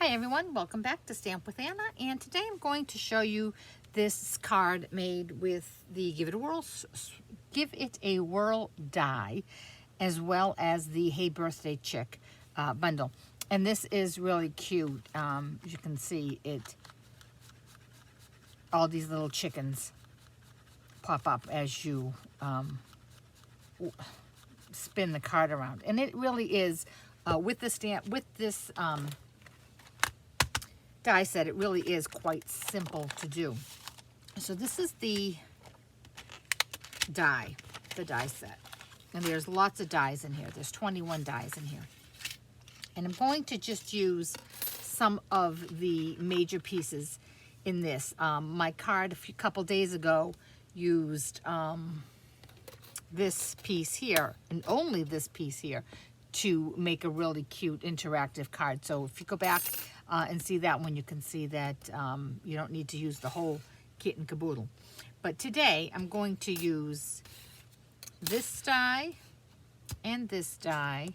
Hi everyone, welcome back to Stamp with Anna, and today I'm going to show you this card made with the Give It a Whirl die, as well as the Hey Birthday Chick bundle. And this is really cute. As you can see, all these little chickens pop up as you spin the card around, and it really is with this die set, it really is quite simple to do. So this is the die set, and there's lots of dies in here. There's 21 dies in here, and I'm going to just use some of the major pieces in this. My card a couple days ago used this piece here, and only this piece here, to make a really cute interactive card. So if you go back and see that one, you can see that you don't need to use the whole kit and caboodle. But today I'm going to use this die and this die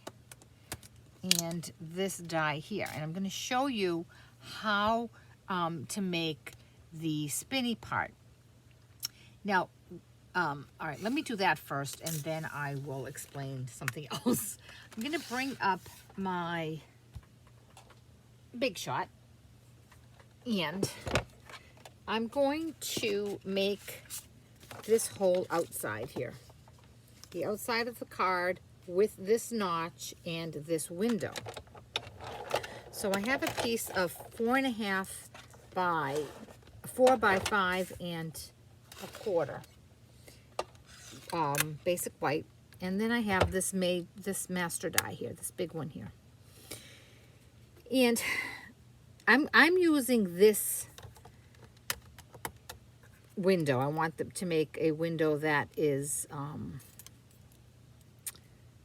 and this die here, and I'm going to show you how to make the spinny part. Now all right, let me do that first, and then I will explain something else. I'm going to bring up my Big Shot, and I'm going to make this hole outside here, the outside of the card with this notch and this window. So I have a piece of 4.5 by 4 by 5 and a quarter. Basic white, and then I have this master die here, this big one here, and I'm using this window. I want them to make a window that is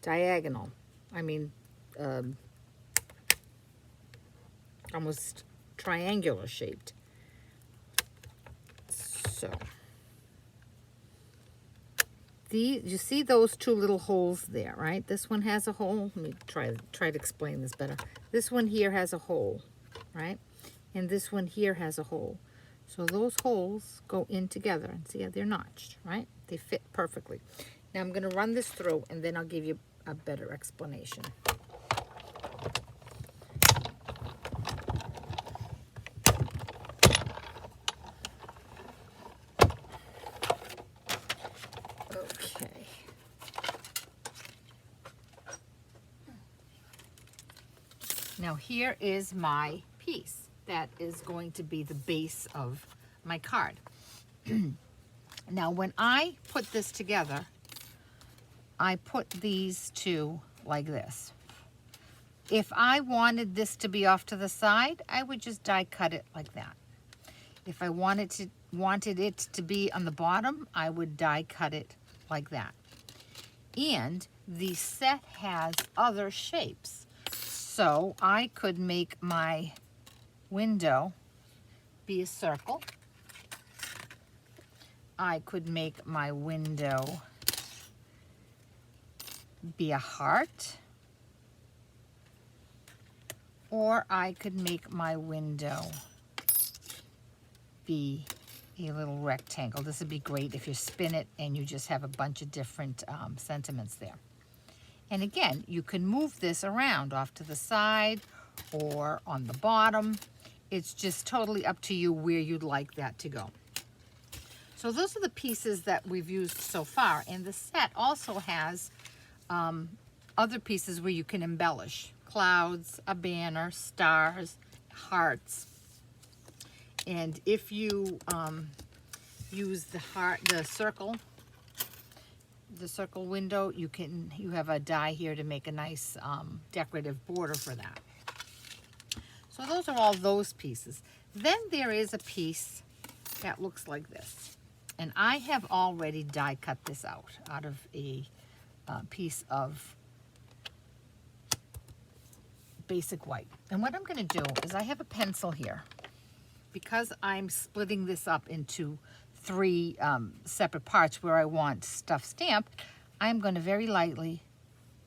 diagonal. I mean, almost triangular shaped. So you see those two little holes there, right? This one has a hole. Let me try to explain this better. This one here has a hole, right? And this one here has a hole. So those holes go in together, and see how they're notched, right? They fit perfectly. Now I'm going to run this through, and then I'll give you a better explanation. Now here is my piece that is going to be the base of my card. Now when I put this together, I put these two like this. If I wanted this to be off to the side, I would just die cut it like that. If I wanted it to be on the bottom, I would die cut it like that. And the set has other shapes. So I could make my window be a circle. I could make my window be a heart. Or I could make my window be a little rectangle. This would be great if you spin it and you just have a bunch of different sentiments there. And again, you can move this around off to the side or on the bottom. It's just totally up to you where you'd like that to go. So those are the pieces that we've used so far. And the set also has other pieces where you can embellish. Clouds, a banner, stars, hearts. And if you use the circle window, you have a die here to make a nice decorative border for that. So those are all those pieces. Then there is a piece that looks like this, and I have already die cut this out of a piece of basic white. And what I'm going to do is I have a pencil here, because I'm splitting this up into 3 separate parts where I want stuff stamped. I'm going to very lightly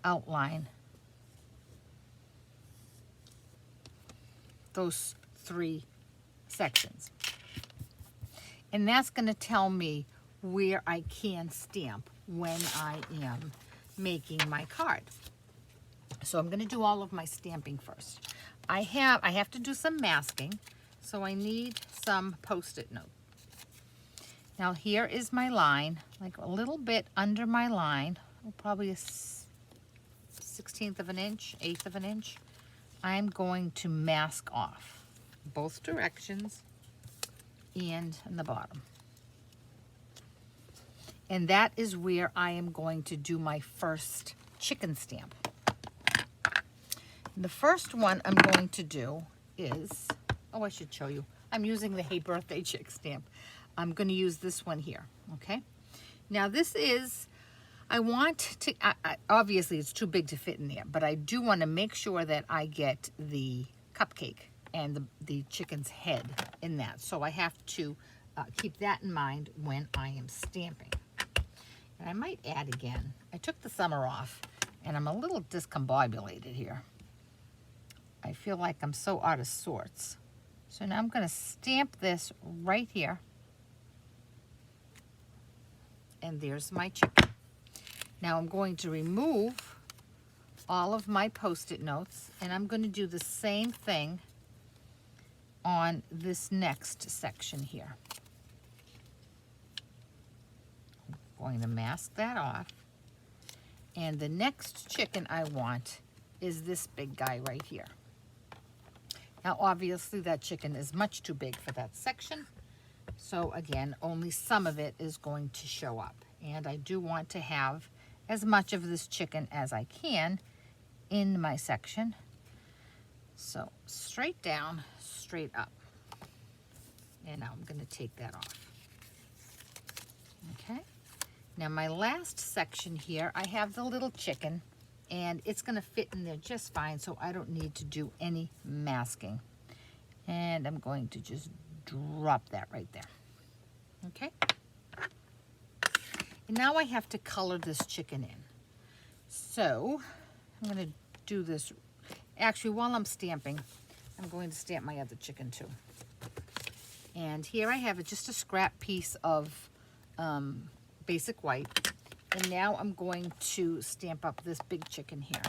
outline those 3 sections. And that's going to tell me where I can stamp when I am making my card. So I'm going to do all of my stamping first. I have to do some masking, so I need some Post-it note. Now here is my line, like a little bit under my line, probably a 1/16 of an inch, 1/8 of an inch. I'm going to mask off both directions and in the bottom. And that is where I am going to do my first chicken stamp. The first one I'm going to do is, oh, I should show you. I'm using the Hey Birthday Chick stamp. I'm going to use this one here, okay? Now this is, I want to, obviously it's too big to fit in there, but I do want to make sure that I get the cupcake and the chicken's head in that. So I have to keep that in mind when I am stamping. And I might add again, I took the summer off and I'm a little discombobulated here. I feel like I'm so out of sorts. So now I'm going to stamp this right here. And there's my chicken. Now I'm going to remove all of my Post-it notes, and I'm going to do the same thing on this next section here. I'm going to mask that off. And the next chicken I want is this big guy right here. Now obviously that chicken is much too big for that section. So again, only some of it is going to show up. And I do want to have as much of this chicken as I can in my section. So straight down, straight up. And now I'm going to take that off. Okay. Now my last section here, I have the little chicken, and it's going to fit in there just fine, so I don't need to do any masking. And I'm going to just drop that right there. Okay. And now I have to color this chicken in. So I'm going to do this. Actually, while I'm stamping, I'm going to stamp my other chicken too. And here I have just a scrap piece of basic white. And now I'm going to stamp up this big chicken here.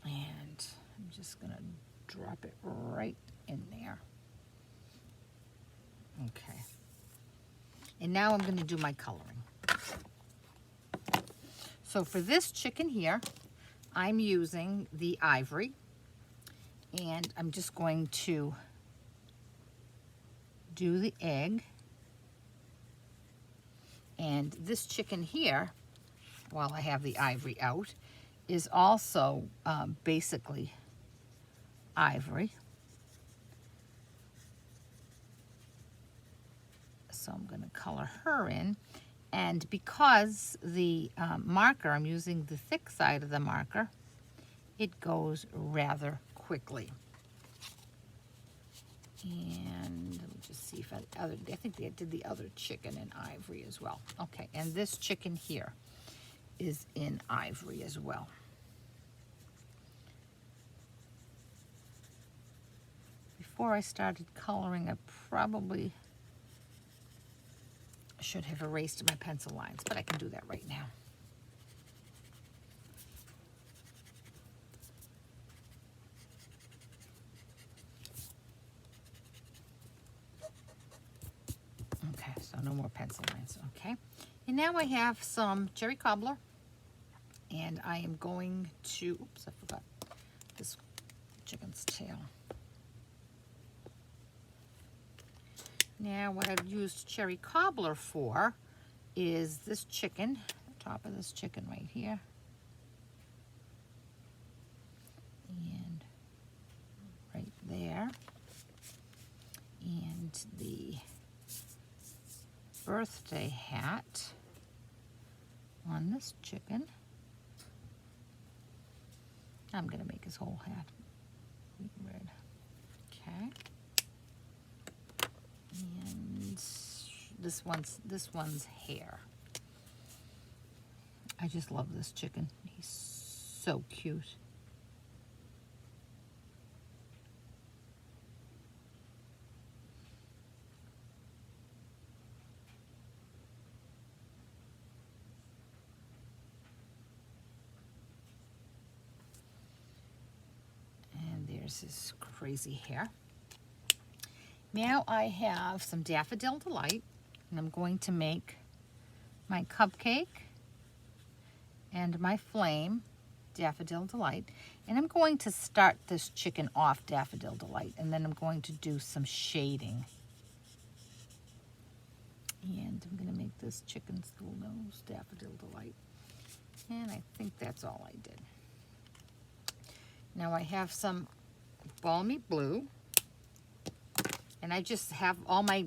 And I'm just going to drop it right in there. Okay. And now I'm going to do my coloring. So for this chicken here, I'm using the ivory. And I'm just going to do the egg. And this chicken here, while I have the ivory out, is also basically ivory. So I'm going to color her in. And because the marker, I'm using the thick side of the marker, it goes rather quickly. And let me just see if I think they did the other chicken in ivory as well. Okay, and this chicken here is in ivory as well. Before I started coloring, I probably should have erased my pencil lines, but I can do that right now. Okay, so no more pencil lines, okay? And now I have some cherry cobbler, and I am going to, oops, I forgot this chicken's tail. Now what I've used cherry cobbler for is this chicken, the top of this chicken right here. And right there. And the birthday hat on this chicken. I'm going to make his whole hat red. Okay. And this one's hair. I just love this chicken. He's So cute. And there's his crazy hair. Now I have some Daffodil Delight, and I'm going to make my cupcake and my flame Daffodil Delight. And I'm going to start this chicken off Daffodil Delight, and then I'm going to do some shading. And I'm going to make this chicken's little nose Daffodil Delight. And I think that's all I did. Now I have some balmy blue. And I just have all my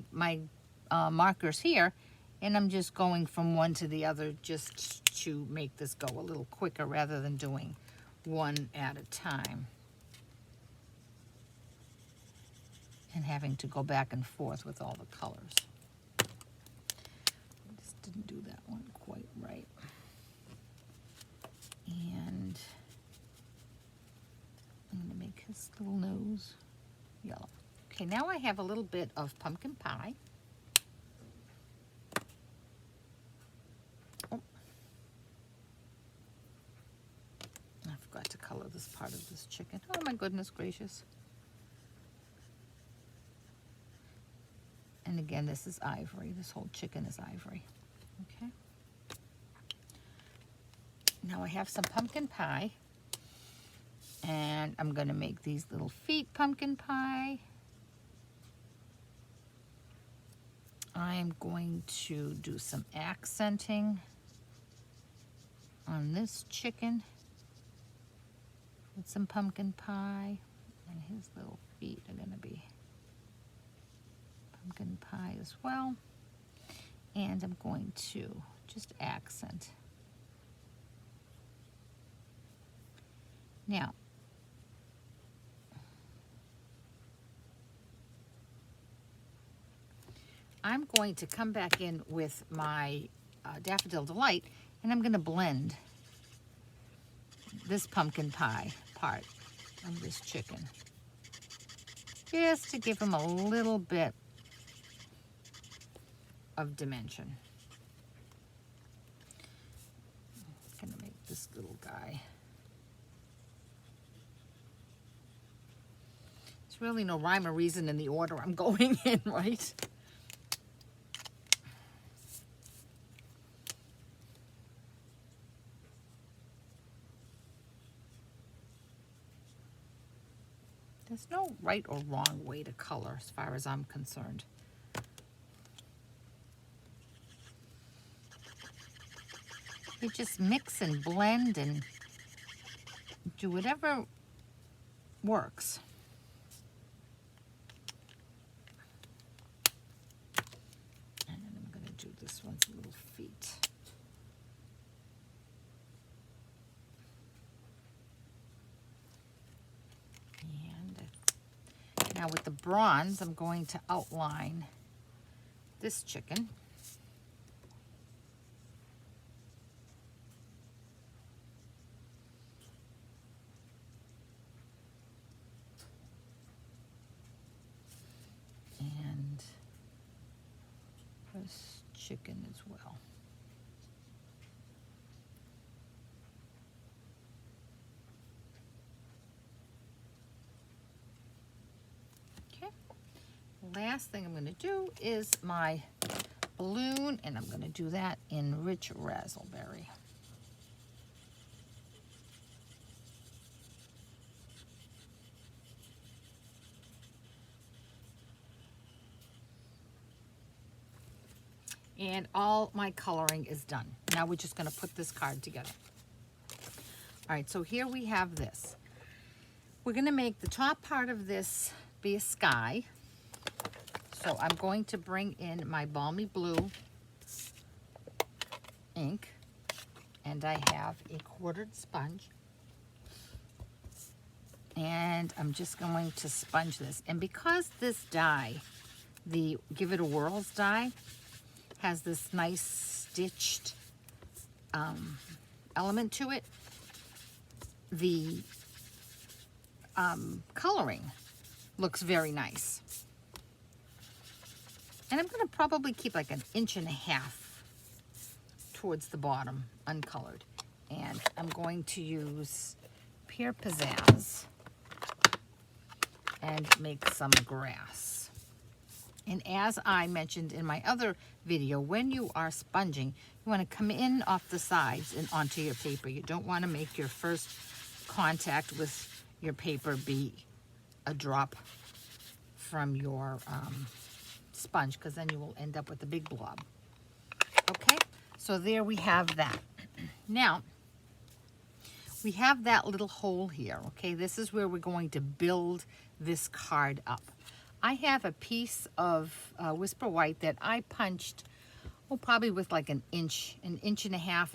markers here. And I'm just going from one to the other just to make this go a little quicker rather than doing one at a time. And having to go back and forth with all the colors. I just didn't do that one quite right. And I'm going to make his little nose yellow. Okay, now I have a little bit of pumpkin pie. Oh. I forgot to color this part of this chicken. Oh my goodness gracious. And again, this is ivory. This whole chicken is ivory. Okay. Now I have some pumpkin pie. And I'm going to make these little feet pumpkin pie. I'm going to do some accenting on this chicken with some pumpkin pie. And his little feet are going to be pumpkin pie as well. And I'm going to just accent. Now, I'm going to come back in with my Daffodil Delight, and I'm going to blend this pumpkin pie part of this chicken, just to give him a little bit of dimension. I'm going to make this little guy. There's really no rhyme or reason in the order I'm going in, right? There's no right or wrong way to color as far as I'm concerned. You just mix and blend and do whatever works. And then I'm going to do this one's little feet. Now with the bronze, I'm going to outline this chicken. And this chicken as well. Last thing I'm going to do is my balloon, and I'm going to do that in rich raspberry. And all my coloring is done. Now we're just going to put this card together. All right, so here we have this. We're going to make the top part of this be a sky. So I'm going to bring in my balmy blue ink, and I have a quartered sponge. And I'm just going to sponge this. And because this die, the Give It a Whirls die, has this nice stitched element to it, the coloring looks very nice. And I'm going to probably keep like 1.5 inches towards the bottom, uncolored. And I'm going to use Pure Pizzazz and make some grass. And as I mentioned in my other video, when you are sponging, you want to come in off the sides and onto your paper. You don't want to make your first contact with your paper be a drop from your sponge, because then you will end up with a big blob. Okay, so there we have that. Now, we have that little hole here, okay? This is where we're going to build this card up. I have a piece of Whisper White that I punched, probably with like 1 inch, 1.5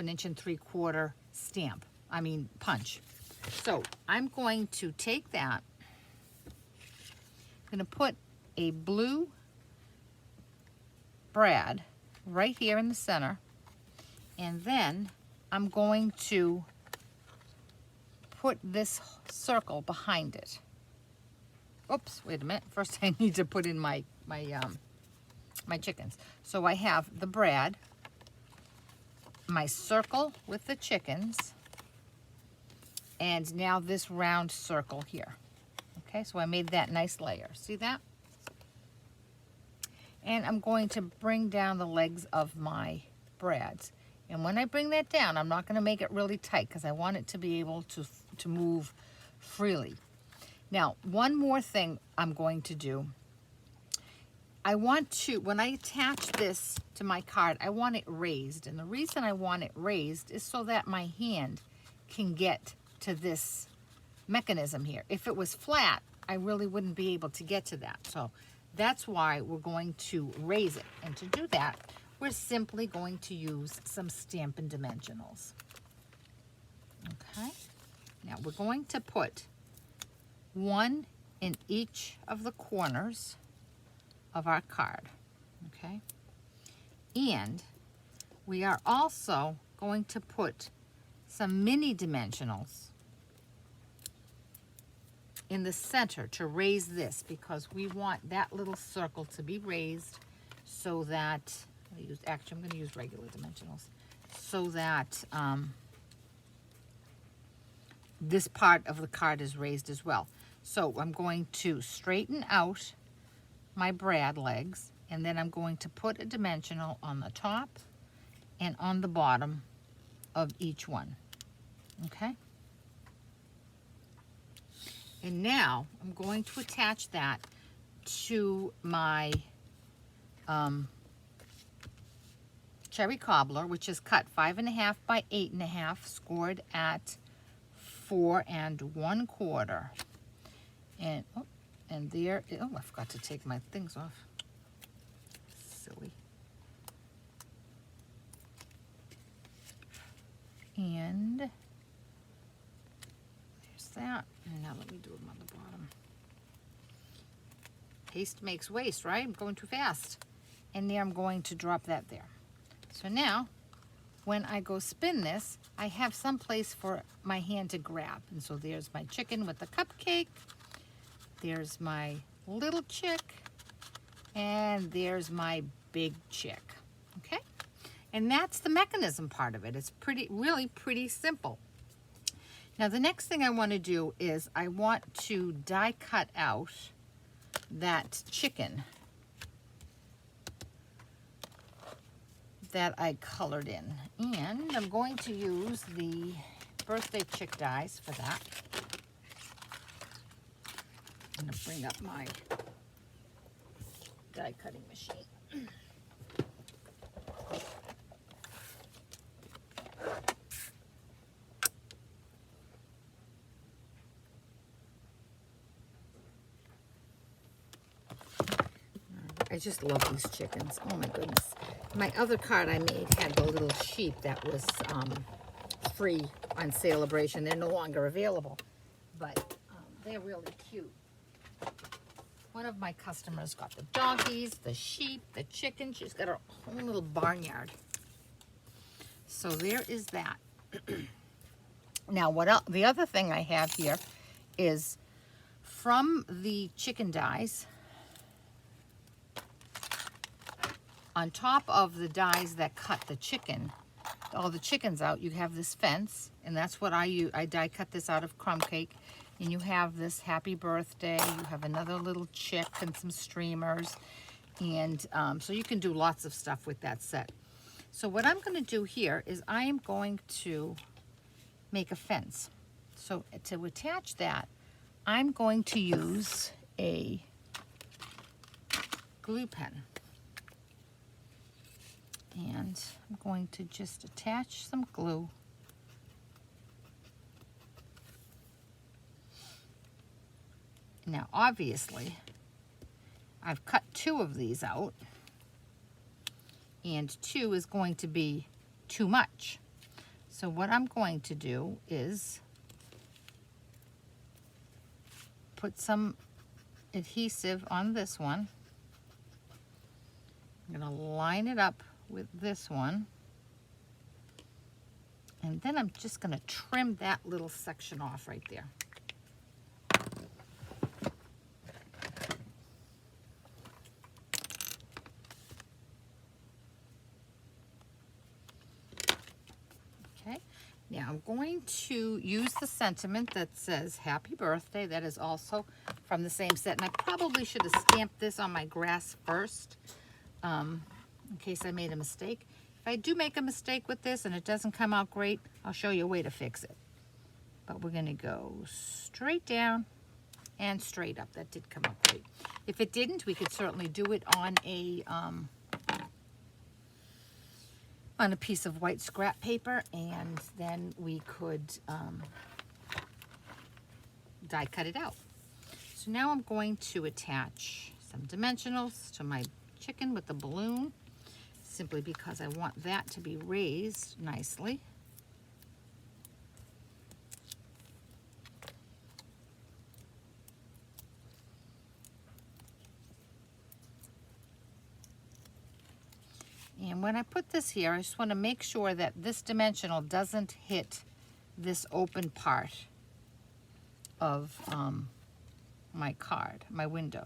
inches, 1 3/4 stamp. I mean, punch. So I'm going to take that. I'm going to put a blue brad right here in the center, and then I'm going to put this circle behind it. Oops, wait a minute. First I need to put in my chickens. So I have the brad, my circle with the chickens, and now this round circle here. Okay, so I made that nice layer. See that? And I'm going to bring down the legs of my brads. And when I bring that down, I'm not going to make it really tight because I want it to be able to move freely. Now, one more thing I'm going to do. I want to, when I attach this to my card, I want it raised. And the reason I want it raised is so that my hand can get to this mechanism here. If it was flat, I really wouldn't be able to get to that. So that's why we're going to raise it. And to do that, we're simply going to use some Stampin' Dimensionals. Okay. Now we're going to put one in each of the corners of our card. Okay. And we are also going to put some mini dimensionals in the center to raise this, because we want that little circle to be raised so that, I'm going to use regular dimensionals, so that this part of the card is raised as well. So I'm going to straighten out my brad legs, and then I'm going to put a dimensional on the top and on the bottom of each one. Okay? And now I'm going to attach that to my cherry cobbler, which is cut 5.5 by 8.5, scored at 4 1/4. And there, I forgot to take my things off. Silly. And there's that. And now let me do them on the bottom. Haste makes waste, right? I'm going too fast. And there I'm going to drop that there. So now, when I go spin this, I have some place for my hand to grab. And so there's my chicken with the cupcake. There's my little chick. And there's my big chick. Okay? And that's the mechanism part of it. It's really pretty simple. Now the next thing I want to do is I want to die cut out that chicken that I colored in. And I'm going to use the birthday chick dies for that. I'm going to bring up my die cutting machine. I just love these chickens. Oh my goodness. My other card I made had the little sheep that was free on Celebration. They're no longer available, but they're really cute. One of my customers got the doggies, the sheep, the chicken. She's got her own little barnyard. So there is that. Now, what else? The other thing I have here is from the chicken dies, on top of the dies that cut the chicken, all the chickens out, you have this fence, and that's what I use. I die cut this out of crumb cake, and you have this happy birthday, you have another little chick and some streamers, and so you can do lots of stuff with that set. So what I'm going to do here is I am going to make a fence. So to attach that, I'm going to use a glue pen. And I'm going to just attach some glue. Now, obviously, I've cut 2 of these out, and 2 is going to be too much. So what I'm going to do is put some adhesive on this one. I'm going to line it up with this one, and then I'm just going to trim that little section off right there. Okay, now I'm going to use the sentiment that says happy birthday. That is also from the same set, and I probably should have stamped this on my grass first, in case I made a mistake. If I do make a mistake with this and it doesn't come out great, I'll show you a way to fix it. But we're going to go straight down and straight up. That did come out great. If it didn't, we could certainly do it on a piece of white scrap paper, and then we could die cut it out. So now I'm going to attach some dimensionals to my chicken with the balloon, simply because I want that to be raised nicely. And when I put this here, I just want to make sure that this dimensional doesn't hit this open part of my card, my window.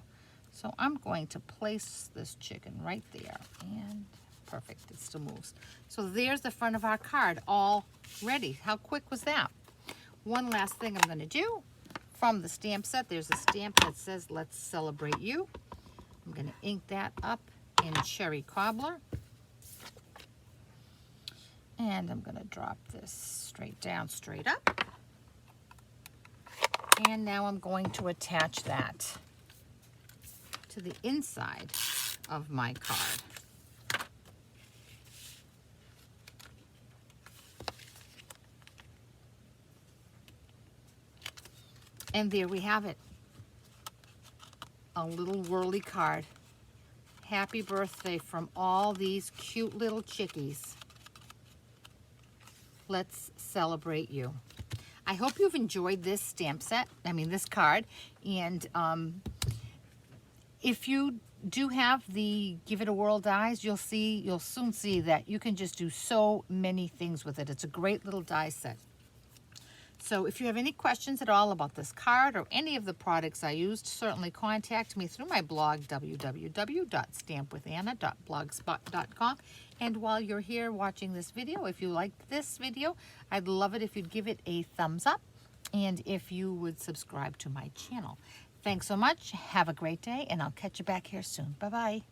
So I'm going to place this chicken right there, and perfect, it still moves. So there's the front of our card all ready. How quick was that? One last thing I'm going to do from the stamp set, there's a stamp that says let's celebrate you. I'm going to ink that up in cherry cobbler, and I'm going to drop this straight down, straight up, and now I'm going to attach that to the inside of my card. And there we have it. A little whirly card. Happy birthday from all these cute little chickies. Let's celebrate you. I hope you've enjoyed this stamp set, this card. And if you do have the Give It a Whirl dies, you'll soon see that you can just do so many things with it. It's a great little die set. So if you have any questions at all about this card or any of the products I used, certainly contact me through my blog, www.stampwithanna.blogspot.com. And while you're here watching this video, if you liked this video, I'd love it if you'd give it a thumbs up and if you would subscribe to my channel. Thanks so much. Have a great day, and I'll catch you back here soon. Bye-bye.